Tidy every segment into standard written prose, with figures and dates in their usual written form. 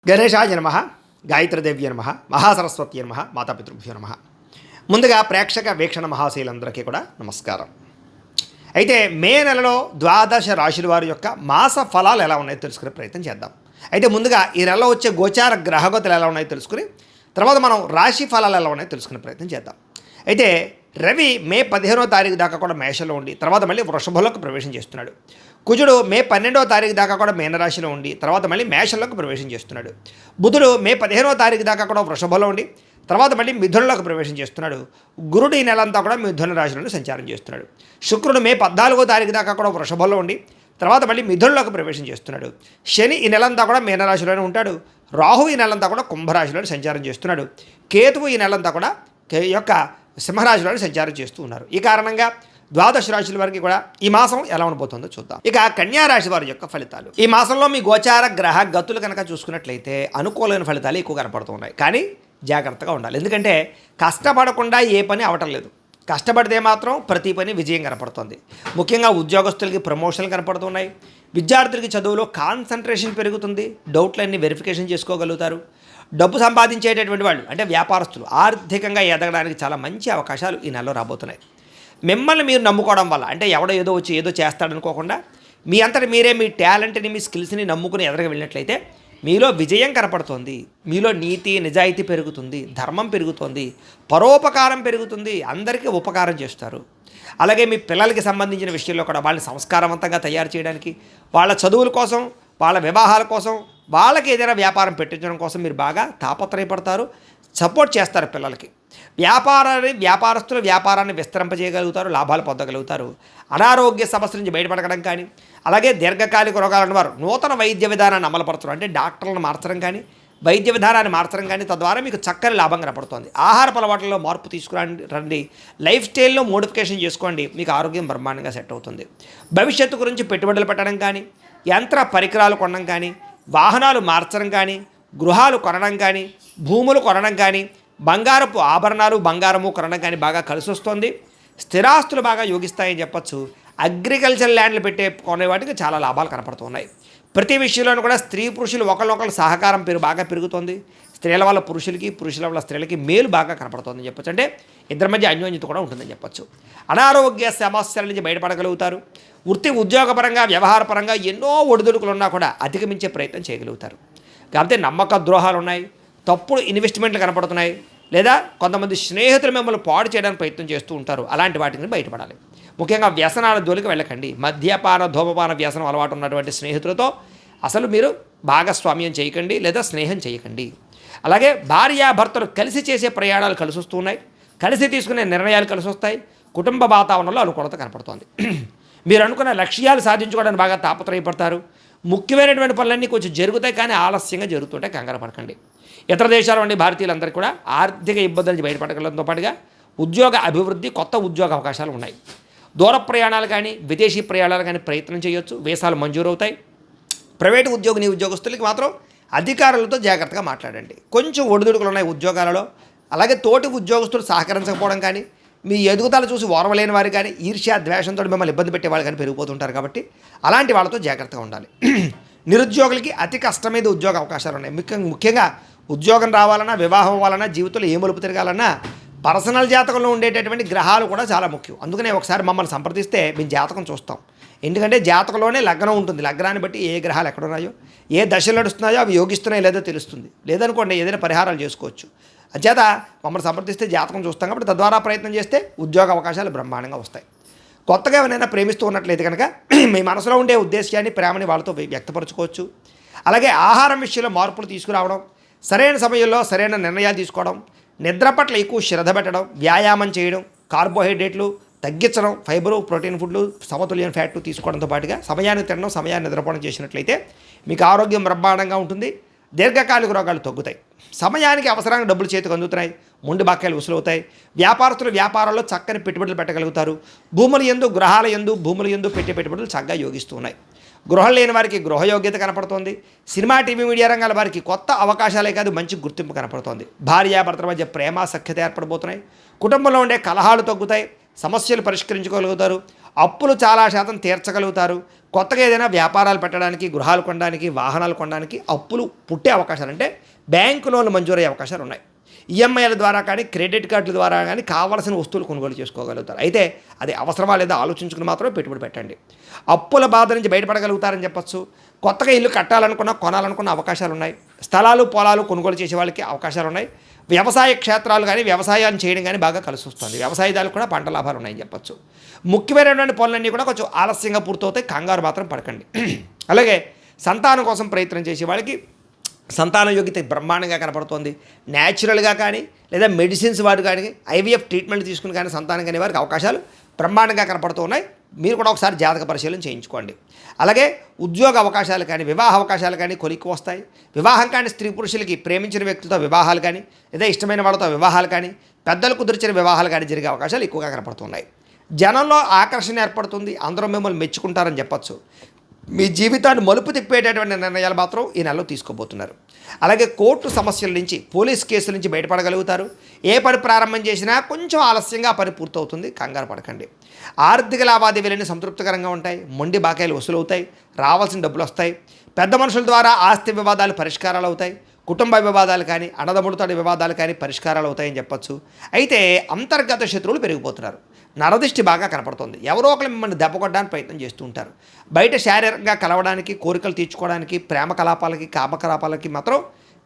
గణేశాయ నమ, గాయత్రీదేవ్య నమ, మహాసరస్వతి నమ, మాతాపితృభ్యో నమ. ముందుగా ప్రేక్షక వీక్షణ మహాశీలందరికీ కూడా నమస్కారం. అయితే మే నెలలో ద్వాదశ రాశుల వారి యొక్క మాస ఫలాలు ఎలా ఉన్నాయో తెలుసుకునే ప్రయత్నం చేద్దాం. అయితే ముందుగా ఈ నెలలో వచ్చే గోచార గ్రహగతులు ఎలా ఉన్నాయో తెలుసుకుని తర్వాత మనం రాశి ఫలాలు ఎలా ఉన్నాయో తెలుసుకునే ప్రయత్నం చేద్దాం. అయితే రవి మే 15వ తారీఖు దాకా కూడా మేషంలో ఉండి తర్వాత మళ్ళీ వృషభంలోకి ప్రవేశం చేస్తున్నాడు. కుజుడు మే 12వ తారీఖు దాకా కూడా మీనరాశిలో ఉండి తర్వాత మళ్ళీ మేషంలోకి ప్రవేశం చేస్తున్నాడు. బుధుడు మే 15వ తారీఖు దాకా కూడా వృషభంలో ఉండి తర్వాత మళ్ళీ మిథునంలోకి ప్రవేశం చేస్తున్నాడు. గురుడు ఈ నెలంతా కూడా మిథున రాశిలోనే సంచారం చేస్తున్నాడు. శుక్రుడు మే 14వ తారీఖు దాకా కూడా వృషభంలో ఉండి తర్వాత మళ్ళీ మిథునంలోకి ప్రవేశం చేస్తున్నాడు. శని ఈ నెలంతా కూడా మీనరాశిలోనే ఉంటాడు. రాహు ఈ నెలంతా కూడా కుంభరాశిలోనే సంచారం చేస్తున్నాడు. కేతువు ఈ నెలంతా కూడా యొక్క సింహరాశిలో సంచారం చేస్తూ ఉన్నారు. ఈ కారణంగా ద్వాదశ రాశుల వారికి కూడా ఈ మాసం ఎలా ఉండబోతుందో చూద్దాం. ఇక కన్యా రాశి వారి యొక్క ఫలితాలు. ఈ మాసంలో మీ గోచార గ్రహ గతులు కనుక చూసుకున్నట్లయితే అనుకూలమైన ఫలితాలు ఎక్కువ కనపడుతున్నాయి. కానీ జాగ్రత్తగా ఉండాలి. ఎందుకంటే కష్టపడకుండా ఏ పని అవటం లేదు. కష్టపడితే మాత్రం ప్రతి పని విజయం కనపడుతుంది. ముఖ్యంగా ఉద్యోగస్తులకి ప్రమోషన్లు కనపడుతున్నాయి. విద్యార్థులకి చదువులో కాన్సన్ట్రేషన్ పెరుగుతుంది. డౌట్లన్నీ వెరిఫికేషన్ చేసుకోగలుగుతారు. డబ్బు సంపాదించేటటువంటి వాళ్ళు అంటే వ్యాపారస్తులు ఆర్థికంగా ఎదగడానికి చాలా మంచి అవకాశాలు ఈ నెలలో రాబోతున్నాయి. మిమ్మల్ని మీరు నమ్ముకోవడం వల్ల అంటే ఎవడో ఏదో వచ్చి ఏదో చేస్తాడనుకోకుండా మీ అంతటి మీరే మీ టాలెంట్ని మీ స్కిల్స్ని నమ్ముకుని ఎదగ వెళ్ళినట్లయితే మీలో విజయం కనపడుతోంది. మీలో నీతి నిజాయితీ పెరుగుతుంది, ధర్మం పెరుగుతుంది, పరోపకారం పెరుగుతుంది, అందరికీ ఉపకారం చేస్తారు. అలాగే మీ పిల్లలకి సంబంధించిన విషయంలో కూడా వాళ్ళని సంస్కారవంతంగా తయారు చేయడానికి, వాళ్ళ చదువుల కోసం, వాళ్ళ వివాహాల కోసం, వాళ్ళకి ఏదైనా వ్యాపారం పెట్టించడం కోసం మీరు బాగా తాపత్రయపడతారు, సపోర్ట్ చేస్తారు పిల్లలకి. వ్యాపారస్తులు వ్యాపారాన్ని విస్తరింపజేయగలుగుతారు, లాభాలు పొందగలుగుతారు. అనారోగ్య సమస్య నుంచి బయటపడడం కానీ అలాగే దీర్ఘకాలిక రోగాలను వారు నూతన వైద్య విధానాన్ని అమలుపరచడం అంటే డాక్టర్లను మార్చడం కానీ వైద్య విధానాన్ని మార్చడం కానీ తద్వారా మీకు చక్కని లాభం కనపడుతుంది. ఆహారపు అలవాట్లలో మార్పు తీసుకురండి, లైఫ్ స్టైల్లో మోడిఫికేషన్ చేసుకోండి, మీకు ఆరోగ్యం బ్రహ్మాండంగా సెట్ అవుతుంది. భవిష్యత్తు గురించి పెట్టుబడులు పెట్టడం కానీ, యంత్ర పరికరాలు కొనడం కానీ, వాహనాలు మార్చడం కానీ, గృహాలు కొనడం కానీ, భూములు కొనడం కానీ, బంగారపు ఆభరణాలు బంగారము కొనడం కానీ బాగా కలిసి వస్తుంది. స్థిరాస్తులు బాగా యోగిస్తాయని చెప్పచ్చు. అగ్రికల్చర్ ల్యాండ్లు కొనే వాటికి చాలా లాభాలు కనపడుతున్నాయి. ప్రతి విషయంలోనూ కూడా స్త్రీ పురుషులు ఒకరినొకరు సహకారం బాగా పెరుగుతుంది. స్త్రీల వల్ల పురుషులకి, పురుషుల వల్ల స్త్రీలకి మేలు బాగా కనపడుతుందని చెప్పచ్చు. అంటే ఇద్దరి మధ్య అన్యోన్యత కూడా ఉంటుందని చెప్పచ్చు. అనారోగ్య సమస్యల నుంచి బయటపడగలుగుతారు. వృత్తి ఉద్యోగపరంగా వ్యవహారపరంగా ఎన్నో ఒడిదుడుకులు ఉన్నా కూడా అధిగమించే ప్రయత్నం చేయగలుగుతారు. కాకపోతే నమ్మక ద్రోహాలు ఉన్నాయి, తప్పుడు ఇన్వెస్ట్మెంట్లు కనపడుతున్నాయి, లేదా కొంతమంది స్నేహితులు మిమ్మల్ని పాడు చేయడానికి ప్రయత్నం చేస్తూ ఉంటారు. అలాంటి వాటిని బయటపడాలి. ముఖ్యంగా వ్యసనాల జోలికి వెళ్ళకండి. మద్యపాన ధూమపాన వ్యసనం అలవాటు ఉన్నటువంటి స్నేహితులతో అసలు మీరు భాగస్వామ్యం చేయకండి లేదా స్నేహం చేయకండి. అలాగే భార్యాభర్తలు కలిసి చేసే ప్రయాణాలు కలిసి వస్తున్నాయి, కలిసి తీసుకునే నిర్ణయాలు కలిసి వస్తాయి. కుటుంబ వాతావరణంలో అనుకూలత కనపడుతోంది. మీరు అనుకున్న లక్ష్యాలు సాధించుకోవడానికి బాగా తాపత్రయపడతారు. ముఖ్యమైనటువంటి పనులన్నీ కొంచెం జరుగుతాయి కానీ ఆలస్యంగా జరుగుతుంటాయి, కంగారు పడకండి. ఇతర దేశాల నుండి భారతీయులందరికీ కూడా ఆర్థిక ఇబ్బందుల నుంచి బయటపడగలడంతో పాటుగా ఉద్యోగ అభివృద్ధి, కొత్త ఉద్యోగ అవకాశాలు ఉన్నాయి. దూర ప్రయాణాలు కానీ విదేశీ ప్రయాణాలు కానీ ప్రయత్నం చేయొచ్చు, వీసాలు మంజూరవుతాయి. ప్రైవేటు ఉద్యోగస్తులకి మాత్రం అధికారులతో జాగ్రత్తగా మాట్లాడండి. కొంచెం ఒడిదుడుకులు ఉన్నాయి ఉద్యోగాలలో. అలాగే తోటి ఉద్యోగస్తులు సహకరించకపోవడం కానీ, మీ ఎదుగుదల చూసి ఓర్వలేని వారు కానీ, ఈర్ష్య ద్వేషంతో మిమ్మల్ని ఇబ్బంది పెట్టే వాళ్ళు కానీ పెరిగిపోతుంటారు. కాబట్టి అలాంటి వాళ్ళతో జాగ్రత్తగా ఉండాలి. నిరుద్యోగులకి అతి కష్టమైన ఉద్యోగ అవకాశాలు ఉన్నాయి. ముఖ్యంగా ఉద్యోగం రావాలన్నా, వివాహం అవ్వాలన్నా, జీవితంలో ఏ మలుపు తిరగాలన్నా పర్సనల్ జాతకంలో ఉండేటటువంటి గ్రహాలు కూడా చాలా ముఖ్యం. అందుకనే ఒకసారి మమ్మల్ని సంప్రదిస్తే మేము జాతకం చూస్తాం. ఎందుకంటే జాతకంలోనే లగ్నం ఉంటుంది. లగ్నాన్ని బట్టి ఏ గ్రహాలు ఎక్కడున్నాయో, ఏ దశలు నడుస్తున్నాయో అవి యోగిస్తున్నాయో లేదో తెలుస్తుంది. లేదనుకోండి ఏదైనా పరిహారాలు చేసుకోవచ్చు. అంచేత మమ్మల్ని సంప్రదిస్తే జాతకం చూస్తాం కాబట్టి తద్వారా ప్రయత్నం చేస్తే ఉద్యోగ అవకాశాలు బ్రహ్మాండంగా వస్తాయి. కొత్తగా ఎవరైనా ప్రేమిస్తూ ఉన్నట్లయితే కనుక మీ మనసులో ఉండే ఉద్దేశాన్ని, ప్రేమని వాళ్ళతో వ్యక్తపరచుకోవచ్చు. అలాగే ఆహారం విషయంలో మార్పులు తీసుకురావడం, సరైన సమయంలో సరైన నిర్ణయాలు తీసుకోవడం, నిద్ర పట్ల ఎక్కువ శ్రద్ధ పెట్టడం, వ్యాయామం చేయడం, కార్బోహైడ్రేట్లు తగ్గించడం, ఫైబరు ప్రోటీన్ ఫుడ్లు సమతుల్యమైన ఫ్యాట్ తీసుకోవడంతో పాటుగా సమయాన్ని తినడం, సమయాన్ని నిద్రపోవడం చేసినట్లయితే మీకు ఆరోగ్యం బ్రహ్మాండంగా ఉంటుంది. దీర్ఘకాలిక రోగాలు తగ్గుతాయి. సమయానికి అవసరానికి డబ్బులు చేతికి అందుతున్నాయి, మొండి బాక్యాలు వసూలవుతాయి. వ్యాపారస్తులు వ్యాపారాల్లో చక్కని పెట్టుబడులు పెట్టగలుగుతారు. భూముల యందు, గ్రహాల యందు, భూముల యందు పెట్టే పెట్టుబడులు చక్కగా యోగిస్తూ ఉన్నాయి. గృహం లేని వారికి గృహయోగ్యత కనపడుతోంది. సినిమా, టీవీ, మీడియా రంగాల వారికి కొత్త అవకాశాలే కాదు మంచి గుర్తింపు కనపడుతోంది. భార్యాభర్తల మధ్య ప్రేమ సఖ్యత ఏర్పడబోతున్నాయి. కుటుంబంలో ఉండే కలహాలు తగ్గుతాయి. సమస్యలు పరిష్కరించుకోగలుగుతారు. అప్పులు చాలా శాతం తీర్చగలుగుతారు. కొత్తగా ఏదైనా వ్యాపారాలు పెట్టడానికి, గృహాలు కొనడానికి, వాహనాలు కొనడానికి అప్పులు పుట్టే అవకాశాలు, అంటే బ్యాంకు లోన్లు మంజూరయ్యే అవకాశాలు ఉన్నాయి. ఈఎంఐల ద్వారా కానీ, క్రెడిట్ కార్డుల ద్వారా కానీ కావాల్సిన వస్తువులు కొనుగోలు చేసుకోగలుగుతారు. అయితే అది అవసరమా లేదా ఆలోచించుకుని మాత్రమే పెట్టుబడి పెట్టండి. అప్పుల బాధ నుంచి బయటపడగలుగుతారని చెప్పచ్చు. కొత్తగా ఇల్లు కట్టాలనుకున్న, కొనాలనుకున్న అవకాశాలు ఉన్నాయి. స్థలాలు, పొలాలు కొనుగోలు చేసే వాళ్ళకి అవకాశాలు ఉన్నాయి. వ్యవసాయ క్షేత్రాలు కానీ, వ్యవసాయాన్ని చేయడం కానీ బాగా కలిసి వస్తుంది. వ్యవసాయదారులకు కూడా పంట లాభాలు ఉన్నాయని చెప్పచ్చు. ముఖ్యమైనటువంటి పనులన్నీ కూడా కొంచెం ఆలస్యంగా పూర్తవుతాయి. కంగారు మాత్రం పడకండి. అలాగే సంతానం కోసం ప్రయత్నం చేసే వాళ్ళకి సంతాన యోగ్యత బ్రహ్మాండంగా కనపడుతోంది. న్యాచురల్గా కానీ లేదా మెడిసిన్స్ వాడు కానీ, ఐవీఎఫ్ ట్రీట్మెంట్ తీసుకుని కానీ సంతానం కానీ వారికి అవకాశాలు బ్రహ్మాండంగా కనపడుతూ ఉన్నాయి. మీరు కూడా ఒకసారి జాతక పరిశీలన చేయించుకోండి. అలాగే ఉద్యోగ అవకాశాలు కానీ, వివాహ అవకాశాలు కానీ కొలిక్కి వస్తాయి. వివాహం కానీ స్త్రీ పురుషులకి ప్రేమించిన వ్యక్తులతో వివాహాలు కానీ, లేదా ఇష్టమైన వాళ్ళతో వివాహాలు కానీ, పెద్దలు కుదిర్చిన వివాహాలు కానీ జరిగే అవకాశాలు ఎక్కువగా కనపడుతున్నాయి. జనంలో ఆకర్షణ ఏర్పడుతుంది. అందరూ మిమ్మల్ని మెచ్చుకుంటారని చెప్పచ్చు. మీ జీవితాన్ని మలుపు తిప్పేటటువంటి నిర్ణయాలు మాత్రం ఈ నెలలో తీసుకోబోతున్నారు. అలాగే కోర్టు సమస్యల నుంచి, పోలీస్ కేసుల నుంచి బయటపడగలుగుతారు. ఏ పని ప్రారంభం చేసినా కొంచెం ఆలస్యంగా ఆ పని పూర్తవుతుంది. కంగారు పడకండి. ఆర్థిక లావాదేవీలన్నీ సంతృప్తికరంగా ఉంటాయి. మొండి బాకాయలు వసూలవుతాయి. రావాల్సిన డబ్బులు వస్తాయి. పెద్ద మనుషుల ద్వారా ఆస్తి వివాదాలు పరిష్కారాలు అవుతాయి. కుటుంబ వివాదాలు కానీ, అన్నదమ్ములతోటి వివాదాలు కానీ పరిష్కారాలు అవుతాయని చెప్పచ్చు. అయితే అంతర్గత శత్రువులు పెరిగిపోతున్నారు. నరదిష్టి బాగా కనపడుతుంది. ఎవరో ఒకరు మిమ్మల్ని దెబ్బ కొట్టడానికి ప్రయత్నం చేస్తూ ఉంటారు. బయట శారీరకంగా కలవడానికి, కోరికలు తీర్చుకోవడానికి, ప్రేమ కలాపాలకి, కామకలాపాలకి మాత్రం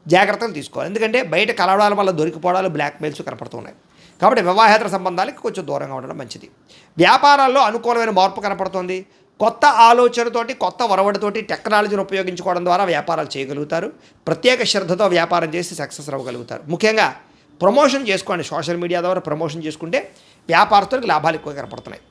జాగ్రత్తలు తీసుకోవాలి. ఎందుకంటే బయట కలవడాల వల్ల దొరికిపోవడాలు, బ్లాక్మెయిల్స్ కనపడుతున్నాయి. కాబట్టి వివాహేతర సంబంధాలకి కొంచెం దూరంగా ఉండడం మంచిది. వ్యాపారాల్లో అనుకూలమైన మార్పు కనపడుతుంది. కొత్త ఆలోచనతోటి, కొత్త ఒరవడితోటి టెక్నాలజీని ఉపయోగించుకోవడం ద్వారా వ్యాపారాలు చేయగలుగుతారు. ప్రత్యేక శ్రద్ధతో వ్యాపారం చేసి సక్సెస్ అవ్వగలుగుతారు. ముఖ్యంగా ప్రమోషన్ చేసుకోండి. సోషల్ మీడియా ద్వారా ప్రమోషన్ చేసుకుంటే వ్యాపారస్తులకు లాభాలు ఎక్కువ కనపడుతున్నాయి.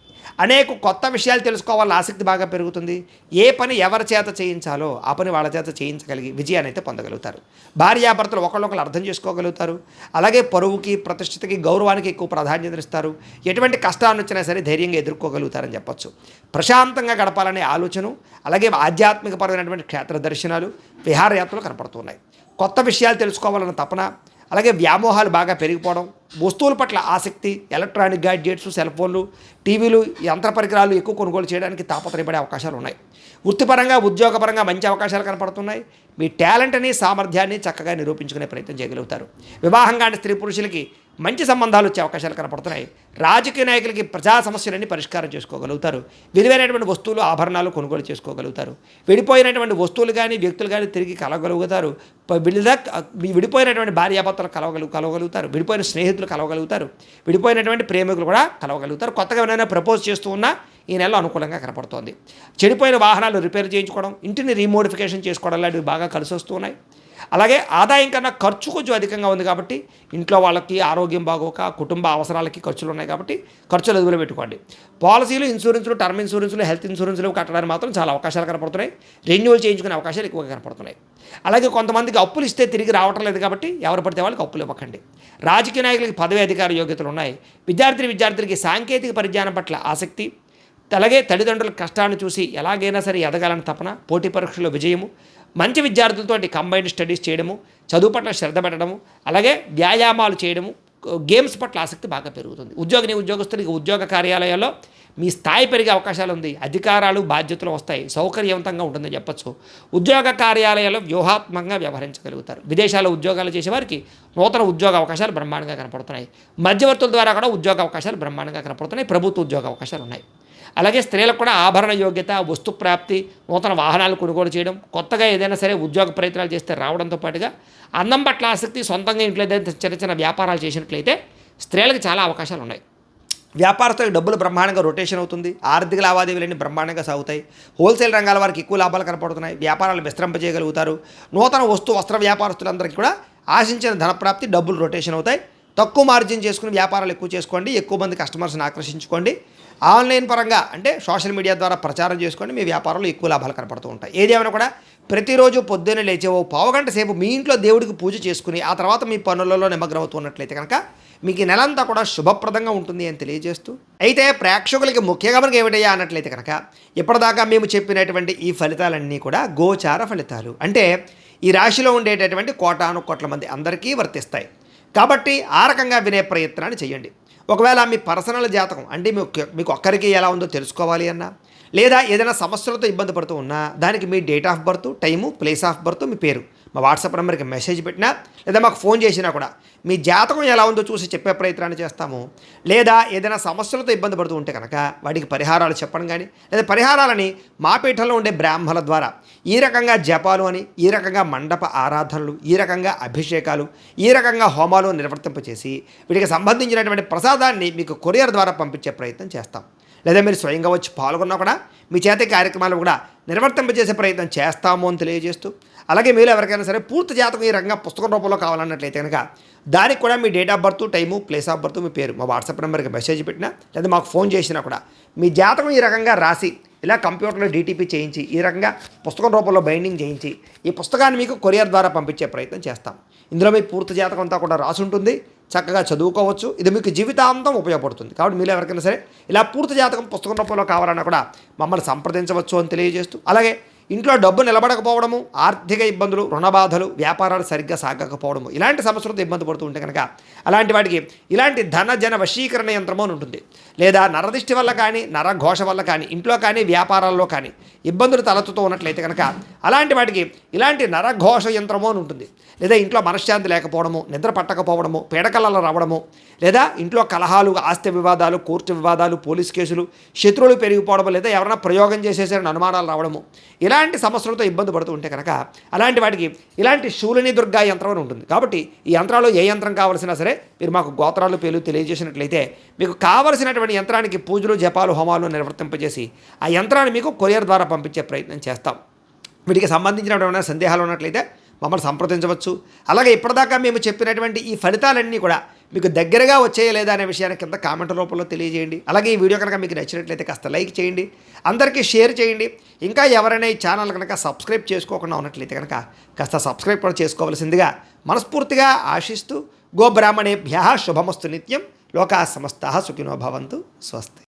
అనేక కొత్త విషయాలు తెలుసుకోవాలని ఆసక్తి బాగా పెరుగుతుంది. ఏ పని ఎవరి చేత చేయించాలో ఆ పని వాళ్ళ చేత చేయించగలిగి విజయాన్ని అయితే పొందగలుగుతారు. భార్యాభర్తలు ఒకళ్ళొకరు అర్థం చేసుకోగలుగుతారు. అలాగే పరువుకి, ప్రతిష్టతకి, గౌరవానికి ఎక్కువ ప్రాధాన్యతనిస్తారు. ఎటువంటి కష్టాన్ని వచ్చినా సరే ధైర్యంగా ఎదుర్కోగలుగుతారని చెప్పచ్చు. ప్రశాంతంగా గడపాలనే ఆలోచన, అలాగే ఆధ్యాత్మికపరమైనటువంటి క్షేత్ర దర్శనాలు, విహారయాత్రలు కనపడుతున్నాయి. కొత్త విషయాలు తెలుసుకోవాలన్న తపన, అలాగే వ్యామోహాలు బాగా పెరిగిపోవడం, వస్తువుల పట్ల ఆసక్తి, ఎలక్ట్రానిక్ గ్యాడ్జెట్స్, సెల్ ఫోన్లు, టీవీలు, యంత్ర పరికరాలు ఎక్కువ కొనుగోలు చేయడానికి తాపత్రయపడే అవకాశాలు ఉన్నాయి. వృత్తిపరంగా, ఉద్యోగపరంగా మంచి అవకాశాలు కనపడుతున్నాయి. మీ టాలెంట్ని, సామర్థ్యాన్ని చక్కగా నిరూపించుకునే ప్రయత్నం చేయగలుగుతారు. వివాహం కాని స్త్రీ పురుషులకి మంచి సంబంధాలు వచ్చే అవకాశాలు కనపడుతున్నాయి. రాజకీయ నాయకులకి ప్రజా సమస్యలన్నీ పరిష్కారం చేసుకోగలుగుతారు. విలువైనటువంటి వస్తువులు, ఆభరణాలు కొనుగోలు చేసుకోగలుగుతారు. విడిపోయినటువంటి వస్తువులు కానీ, వ్యక్తులు కానీ తిరిగి కలవగలుగుతారు. విడిపోయినటువంటి భార్యాభర్తలు కలవగలుగుతారు. విడిపోయిన స్నేహితులు కలవగలుగుతారు. విడిపోయినటువంటి ప్రేమికులు కూడా కలవగలుగుతారు. కొత్తగా ఎవరైనా ప్రపోజ్ చేస్తూ ఉన్నా ఈ నెలలో అనుకూలంగా కనపడుతోంది. చెడిపోయిన వాహనాలు రిపేర్ చేయించుకోవడం, ఇంటిని రీమోడిఫికేషన్ చేసుకోవడం లాంటివి బాగా కలిసి వస్తూ ఉన్నాయి. అలాగే ఆదాయం కన్నా ఖర్చు కొంచెం అధికంగా ఉంది కాబట్టి ఇంట్లో వాళ్ళకి ఆరోగ్యం బాగోక, కుటుంబ అవసరాలకి ఖర్చులు ఉన్నాయి కాబట్టి ఖర్చులు అదుపులో పెట్టుకోండి. పాలసీలు, ఇన్సూరెన్సులు, టర్మ్ ఇన్సూరెన్సులు, హెల్త్ ఇన్సూరెన్సులు కట్టడానికి మాత్రం చాలా అవకాశాలు కనపడుతున్నాయి. రెన్యువల్ చేయించుకునే అవకాశాలు ఎక్కువగా కనపడుతున్నాయి. అలాగే కొంతమందికి అప్పులు ఇస్తే తిరిగి రావటం లేదు కాబట్టి ఎవరు పడితే వాళ్ళకి అప్పులు ఇవ్వకండి. రాజకీయ నాయకులకి పదవి అధికార యోగ్యతలు ఉన్నాయి. విద్యార్థులకి సాంకేతిక పరిజ్ఞానం పట్ల ఆసక్తి, అలాగే తల్లిదండ్రుల కష్టాన్ని చూసి ఎలాగైనా సరే ఎదగాలని తపన, పోటీ పరీక్షల్లో విజయము, మంచి విద్యార్థులతో కంబైన్డ్ స్టడీస్ చేయడము, చదువు పట్ల శ్రద్ధ పెట్టడము, అలాగే వ్యాయామాలు చేయడము, గేమ్స్ పట్ల ఆసక్తి బాగా పెరుగుతుంది. ఉద్యోగస్తులకి ఉద్యోగ కార్యాలయాల్లో మీ స్థాయి పెరిగే అవకాశాలు ఉంది. అధికారాలు, బాధ్యతలు వస్తాయి. సౌకర్యవంతంగా ఉంటుందని చెప్పచ్చు. ఉద్యోగ కార్యాలయాల్లో వ్యూహాత్మకంగా వ్యవహరించగలుగుతారు. విదేశాల్లో ఉద్యోగాలు చేసేవారికి నూతన ఉద్యోగ అవకాశాలు బ్రహ్మాండంగా కనపడుతున్నాయి. మధ్యవర్తుల ద్వారా కూడా ఉద్యోగ అవకాశాలు బ్రహ్మాండంగా కనపడుతున్నాయి. ప్రభుత్వ ఉద్యోగ అవకాశాలు ఉన్నాయి. అలాగే స్త్రీలకు కూడా ఆభరణ యోగ్యత, వస్తు ప్రాప్తి, నూతన వాహనాలు కొనుగోలు చేయడం, కొత్తగా ఏదైనా సరే ఉద్యోగ ప్రయత్నాలు చేస్తే రావడంతో పాటుగా అందం పట్ల ఆసక్తి, సొంతంగా ఇంట్లో ఏదైతే చిన్న చిన్న వ్యాపారాలు చేసినట్లయితే స్త్రీలకు చాలా అవకాశాలు ఉన్నాయి. వ్యాపారస్తులకు డబ్బులు బ్రహ్మాండంగా రొటేషన్ అవుతుంది. ఆర్థిక లావాదేవీలన్నీ బ్రహ్మాండంగా సాగుతాయి. హోల్సేల్ రంగాల వారికి ఎక్కువ లాభాలు కనపడుతున్నాయి. వ్యాపారాలు విస్తరింపజేయగలుగుతారు. నూతన వస్త్ర వ్యాపారస్తులందరికీ కూడా ఆశించిన ధనప్రాప్తి, డబ్బులు రొటేషన్ అవుతాయి. తక్కువ మార్జిన్ చేసుకుని వ్యాపారాలు ఎక్కువ చేసుకోండి. ఎక్కువ మంది కస్టమర్స్ని ఆకర్షించుకోండి. ఆన్లైన్ పరంగా అంటే సోషల్ మీడియా ద్వారా ప్రచారం చేసుకోండి. మీ వ్యాపారంలో ఎక్కువ లాభాలు కనపడుతూ ఉంటాయి. ఏదేమైనా కూడా ప్రతిరోజు పొద్దున్నే లేచే ఓ పావుగంట సేపు మీ ఇంట్లో దేవుడికి పూజ చేసుకుని ఆ తర్వాత మీ పనులలో నిమగ్నం అవుతున్నట్లయితే కనుక మీకు ఈ నెలంతా కూడా శుభప్రదంగా ఉంటుంది అని తెలియజేస్తూ, అయితే ప్రేక్షకులకి ముఖ్యంగా మనకి ఏమిటయ్యా అన్నట్లయితే కనుక ఇప్పటిదాకా మేము చెప్పినటువంటి ఈ ఫలితాలన్నీ కూడా గోచార ఫలితాలు. అంటే ఈ రాశిలో ఉండేటటువంటి కోటాను కోట్ల మంది అందరికీ వర్తిస్తాయి. కాబట్టి ఆ రకంగా వినే ప్రయత్నాన్ని చేయండి. ఒకవేళ మీ పర్సనల్ జాతకం అంటే మీకు ఒక్కరికి ఎలా ఉందో తెలుసుకోవాలి అన్నా, లేదా ఏదైనా సమస్యలతో ఇబ్బంది పడుతూ ఉన్నా దానికి మీ date of birth, time, place of birth, మీ పేరు మా వాట్సాప్ నెంబర్కి మెసేజ్ పెట్టినా లేదా మాకు ఫోన్ చేసినా కూడా మీ జాతకం ఎలా ఉందో చూసి చెప్పే ప్రయత్నాన్ని చేస్తాము. లేదా ఏదైనా సమస్యలతో ఇబ్బంది పడుతూ ఉంటే కనుక వాటికి పరిహారాలు చెప్పడం కానీ, లేదా పరిహారాలని మా పీఠంలో ఉండే బ్రాహ్మణుల ద్వారా ఈ రకంగా జపాలు అని, ఈ రకంగా మండప ఆరాధనలు, ఈ రకంగా అభిషేకాలు, ఈ రకంగా హోమాలు నిర్వర్తింపచేసి వీటికి సంబంధించినటువంటి ప్రసాదాన్ని మీకు కొరియర్ ద్వారా పంపించే ప్రయత్నం చేస్తాం. లేదా మీరు స్వయంగా వచ్చి పాల్గొన్నా కూడా మీ చేతి కార్యక్రమాలు కూడా నిర్వర్తింపజేసే ప్రయత్నం చేస్తాము అని తెలియజేస్తూ, అలాగే మీరు ఎవరికైనా సరే పూర్తి జాతకం ఈ రకంగా పుస్తకం రూపంలో కావాలన్నట్లయితే కనుక దానికి కూడా మీ date of birth, time, place of birth, మీ పేరు మా వాట్సాప్ నెంబర్కి మెసేజ్ పెట్టినా లేదా మాకు ఫోన్ చేసినా కూడా మీ జాతకం ఈ రకంగా రాసి ఇలా కంప్యూటర్లో డీటీపీ చేయించి ఈ రకంగా పుస్తకం రూపంలో బైండింగ్ చేయించి ఈ పుస్తకాన్ని మీకు కొరియర్ ద్వారా పంపించే ప్రయత్నం చేస్తాం. ఇందులో మీ పూర్తి జాతకం అంతా కూడా రాసి ఉంటుంది, చక్కగా చదువుకోవచ్చు. ఇది మీకు జీవితాంతం ఉపయోగపడుతుంది. కాబట్టి మీరు ఎవరికైనా సరే ఇలా పూర్తి జాతకం పుస్తకం రూపంలో కావాలన్నా కూడా మమ్మల్ని సంప్రదించవచ్చు అని తెలియజేస్తూ, అలాగే ఇంట్లో డబ్బు నిలబడకపోవడము, ఆర్థిక ఇబ్బందులు, రుణ బాధలు, వ్యాపారాలు సరిగ్గా సాగకపోవడము, ఇలాంటి సమస్యలతో ఇబ్బంది పడుతూ ఉంటే కనుక అలాంటి వాటికి ఇలాంటి ధన జన వశీకరణ యంత్రము అని ఉంటుంది. లేదా నరదిష్టి వల్ల కానీ, నరఘోష వల్ల కానీ, ఇంట్లో కానీ వ్యాపారాల్లో కానీ ఇబ్బందులు తలెత్తుతూ ఉన్నట్లయితే కనుక అలాంటి వాటికి ఇలాంటి నరఘోష యంత్రము అని ఉంటుంది. లేదా ఇంట్లో మనశ్శాంతి లేకపోవడము, నిద్ర పట్టకపోవడము, పీడకలలు రావడము, లేదా ఇంట్లో కలహాలు, ఆస్తి వివాదాలు, కోర్టు వివాదాలు, పోలీస్ కేసులు, శత్రువులు పెరిగిపోవడము, లేదా ఎవరైనా ప్రయోగం చేసేసారని అనుమానాలు రావడము, ఇలాంటి సమస్యలతో ఇబ్బంది పడుతూ ఉంటే కనుక అలాంటి వాటికి ఇలాంటి శూలిని దుర్గా యంత్రం అని ఉంటుంది. కాబట్టి ఈ యంత్రాలు ఏ యంత్రం కావాల్సినా సరే మీరు మాకు గోత్రాలు పేర్లు తెలియజేసినట్లయితే మీకు కావలసినటువంటి యంత్రానికి పూజలు, జపాలు, హోమాలు నిర్వర్తింపజేసి ఆ యంత్రాన్ని మీకు కొరియర్ ద్వారా పంపించే ప్రయత్నం చేస్తాం. వీటికి సంబంధించినటువంటి సందేహాలు ఉన్నట్లయితే మమ్మల్ని సంప్రదించవచ్చు. అలాగే ఇప్పటిదాకా మేము చెప్పినటువంటి ఈ ఫలితాలన్నీ కూడా మీకు దగ్గరగా వచ్చాయా లేదా అనే విషయాన్ని కింద కామెంట్ రూపంలో తెలియజేయండి. అలాగే ఈ వీడియో కనుక మీకు నచ్చినట్లయితే కాస్త లైక్ చేయండి, అందరికీ షేర్ చేయండి. ఇంకా ఎవరైనా ఈ ఛానల్ కనుక సబ్స్క్రైబ్ చేసుకోకుండా ఉన్నట్లయితే కనుక కాస్త సబ్స్క్రైబ్ కూడా చేసుకోవాల్సిందిగా మనస్ఫూర్తిగా ఆశిస్తూ, గోబ్రాహ్మణేభ్యః శుభమస్తు నిత్యం, లోకాః సమస్తాః సుఖినో భవంతు. స్వస్తి.